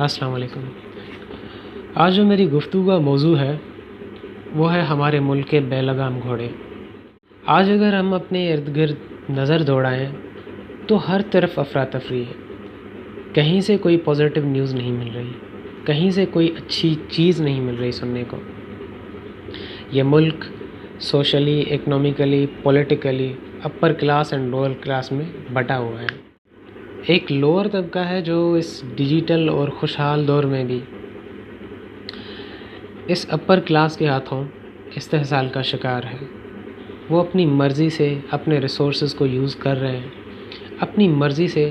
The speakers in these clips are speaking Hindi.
अस्सलाम वालेकुम। आज जो मेरी गुफ्तगू का मौजू है वो है हमारे मुल्क के बेलगाम घोड़े। आज अगर हम अपने इर्द गिर्द नज़र दौड़ाएं तो हर तरफ अफरा तफरी है। कहीं से कोई पॉजिटिव न्यूज़ नहीं मिल रही, कहीं से कोई अच्छी चीज़ नहीं मिल रही सुनने को। ये मुल्क socially, economically, politically upper class and lower class में बटा हुआ है। एक लोअर तबका है जो इस डिजिटल और खुशहाल दौर में भी इस अपर क्लास के हाथों इस्तेहसाल का शिकार है। वो अपनी मर्ज़ी से अपने रिसोर्सेज को यूज़ कर रहे हैं, अपनी मर्ज़ी से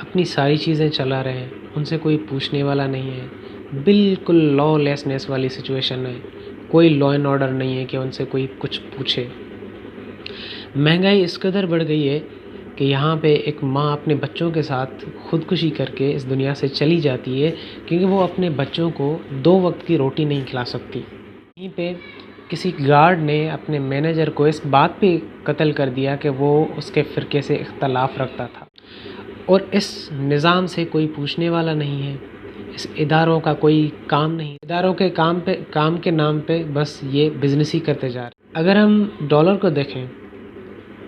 अपनी सारी चीज़ें चला रहे हैं, उनसे कोई पूछने वाला नहीं है। बिल्कुल लॉलेसनेस वाली सिचुएशन है, कोई लॉ एंड ऑर्डर नहीं है कि उनसे कोई कुछ पूछे। महंगाई इस कदर बढ़ गई है कि यहाँ पे एक माँ अपने बच्चों के साथ ख़ुदकुशी करके इस दुनिया से चली जाती है क्योंकि वो अपने बच्चों को 2 वक्त की रोटी नहीं खिला सकती। यहीं पे किसी गार्ड ने अपने मैनेजर को इस बात पे कत्ल कर दिया कि वो उसके फ़िरके से इख्तलाफ रखता था। और इस निज़ाम से कोई पूछने वाला नहीं है, इस इदारों का कोई काम नहीं। इदारों के काम के नाम पे बस ये बिज़नेस ही करते जा रहे। अगर हम डॉलर को देखें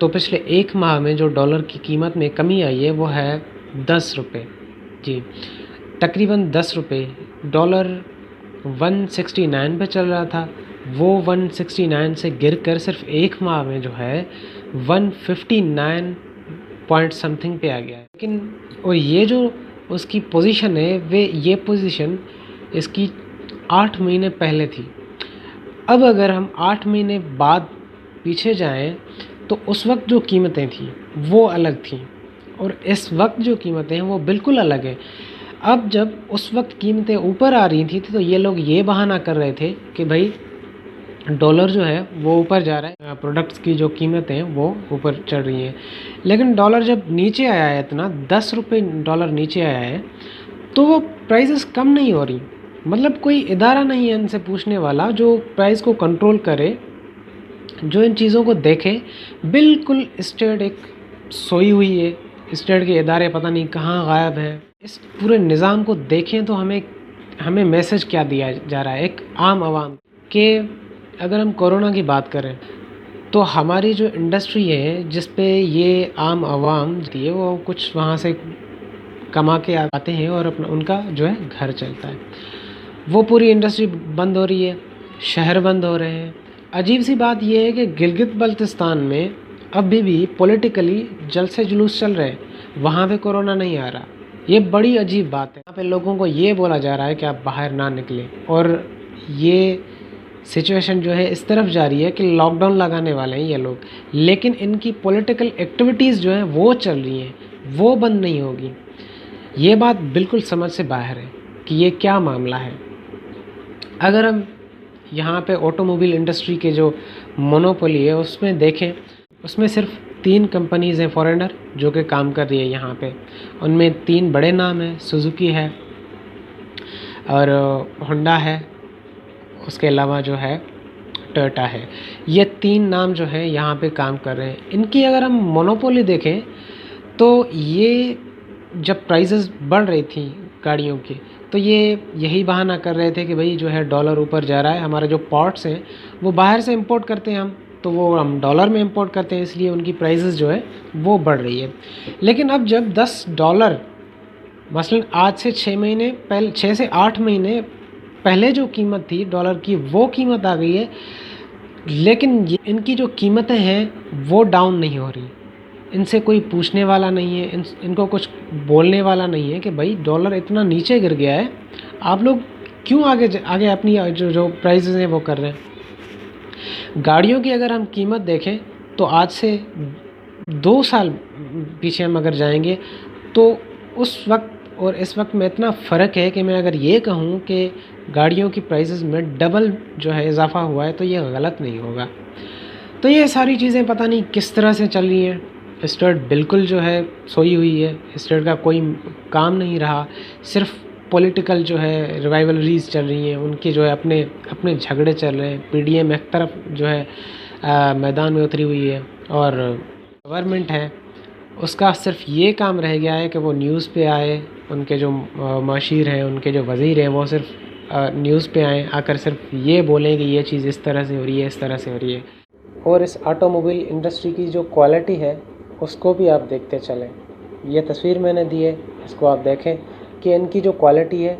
तो पिछले 1 माह में जो डॉलर की कीमत में कमी आई है वो है 10 रुपये। जी, तकरीबन 10 रुपये। डॉलर 169 पे चल रहा था, वो 169 से गिरकर सिर्फ 1 माह में जो है 159 पॉइंट समथिंग पे आ गया है। लेकिन और ये जो उसकी पोजीशन है ये पोजीशन इसकी 8 महीने पहले थी। अब अगर हम 8 महीने बाद पीछे जाएं तो उस वक्त जो कीमतें थी वो अलग थी और इस वक्त जो कीमतें हैं वो बिल्कुल अलग है। अब जब उस वक्त कीमतें ऊपर आ रही थी तो ये लोग ये बहाना कर रहे थे कि भाई डॉलर जो है वो ऊपर जा रहा है, प्रोडक्ट्स की जो कीमतें हैं वो ऊपर चढ़ रही हैं। लेकिन डॉलर जब नीचे आया है, इतना 10 रुपये डॉलर नीचे आया है, तो वो प्राइसेस कम नहीं हो रही। मतलब कोई इदारा नहीं है इनसे पूछने वाला जो प्राइस को कंट्रोल करे, जो इन चीज़ों को देखे। बिल्कुल स्टेट एक सोई हुई है, स्टेट के इदारे पता नहीं कहाँ गायब हैं। इस पूरे निज़ाम को देखें तो हमें मैसेज क्या दिया जा रहा है एक आम आवाम के। अगर हम कोरोना की बात करें तो हमारी जो इंडस्ट्री है जिस पे ये आम आवाम दी है वो कुछ वहाँ से कमा के आते हैं और अपना उनका जो है घर चलता है, वो पूरी इंडस्ट्री बंद हो रही है, शहर बंद हो रहे हैं। अजीब सी बात यह है कि गिलगित बल्तिस्तान में अभी भी पॉलिटिकली जलसे जुलूस चल रहे हैं, वहाँ पे कोरोना नहीं आ रहा। ये बड़ी अजीब बात है। यहाँ पे लोगों को ये बोला जा रहा है कि आप बाहर ना निकलें और ये सिचुएशन जो है इस तरफ जा रही है कि लॉकडाउन लगाने वाले हैं ये लोग, लेकिन इनकी पॉलिटिकल एक्टिविटीज़ जो हैं वो चल रही हैं, वो बंद नहीं होगी। ये बात बिल्कुल समझ से बाहर है कि ये क्या मामला है। अगर हम यहाँ पे ऑटोमोबाइल इंडस्ट्री के जो मोनोपोली है उसमें देखें, उसमें सिर्फ 3 कंपनीज़ हैं फॉरेनर जो कि काम कर रही है यहाँ पे। उनमें 3 बड़े नाम हैं, सुजुकी है और होंडा है, उसके अलावा जो है टोयोटा है। ये 3 नाम जो है यहाँ पे काम कर रहे हैं। इनकी अगर हम मोनोपोली देखें तो ये जब प्राइसेस बढ़ रही थी गाड़ियों की तो ये यही बहाना कर रहे थे कि भाई जो है डॉलर ऊपर जा रहा है, हमारे जो पोर्ट्स हैं वो बाहर से इंपोर्ट करते हैं हम, तो वो हम डॉलर में इंपोर्ट करते हैं, इसलिए उनकी प्राइसेस जो है वो बढ़ रही है। लेकिन अब जब $10 मसलन आज से 6 से 8 महीने पहले जो कीमत थी डॉलर की वो कीमत आ गई है, लेकिन इनकी जो कीमतें हैं वो डाउन नहीं हो रही। इनसे कोई पूछने वाला नहीं है, इनको कुछ बोलने वाला नहीं है कि भाई डॉलर इतना नीचे गिर गया है, आप लोग क्यों आगे अपनी जो प्राइसेस हैं वो कर रहे हैं। गाड़ियों की अगर हम कीमत देखें तो आज से 2 साल पीछे हम अगर जाएंगे तो उस वक्त और इस वक्त में इतना फ़र्क है कि मैं अगर ये कहूँ कि गाड़ियों की प्राइसेस में डबल जो है इजाफ़ा हुआ है तो ये गलत नहीं होगा। तो ये सारी चीज़ें पता नहीं किस तरह से चल रही हैं। स्टेट बिल्कुल जो है सोई हुई है, स्टेट का कोई काम नहीं रहा, सिर्फ पॉलिटिकल जो है रिवाइवलरीज चल रही हैं, उनके जो है अपने झगड़े चल रहे हैं। पीडीएम एक तरफ जो है मैदान में उतरी हुई है और गवर्नमेंट है उसका सिर्फ ये काम रह गया है कि वो न्यूज़ पे आए, उनके जो मशीर हैं, उनके जो वज़ीर हैं, वो सिर्फ न्यूज़ पे आएँ, आकर सिर्फ ये बोलें कि ये चीज़ इस तरह से हो रही है, इस तरह से हो रही है। और इस ऑटोमोबाइल इंडस्ट्री की जो क्वालिटी है उसको भी आप देखते चलें। ये तस्वीर मैंने दी है, इसको आप देखें कि इनकी जो क्वालिटी है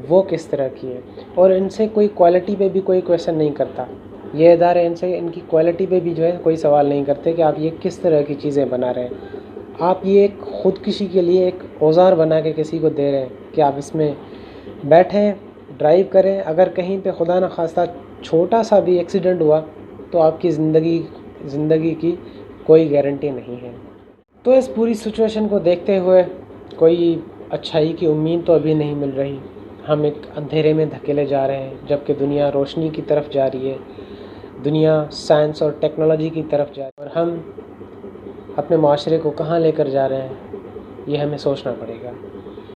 वो किस तरह की है, और इनसे कोई क्वालिटी पे भी कोई क्वेश्चन नहीं करता। ये इदारे इनसे इनकी क्वालिटी पे भी जो है कोई सवाल नहीं करते कि आप ये किस तरह की चीज़ें बना रहे हैं। आप ये एक ख़ुदकुशी के लिए एक औज़ार बना के किसी को दे रहे हैं कि आप इसमें बैठें, ड्राइव करें। अगर कहीं पे खुदा न खास्ता छोटा सा भी एक्सीडेंट हुआ तो आपकी ज़िंदगी की कोई गारंटी नहीं है। तो इस पूरी सिचुएशन को देखते हुए कोई अच्छाई की उम्मीद तो अभी नहीं मिल रही। हम एक अंधेरे में धकेले जा रहे हैं, जबकि दुनिया रोशनी की तरफ जा रही है, दुनिया साइंस और टेक्नोलॉजी की तरफ जा रही है, और हम अपने माशरे को कहाँ लेकर जा रहे हैं ये हमें सोचना पड़ेगा।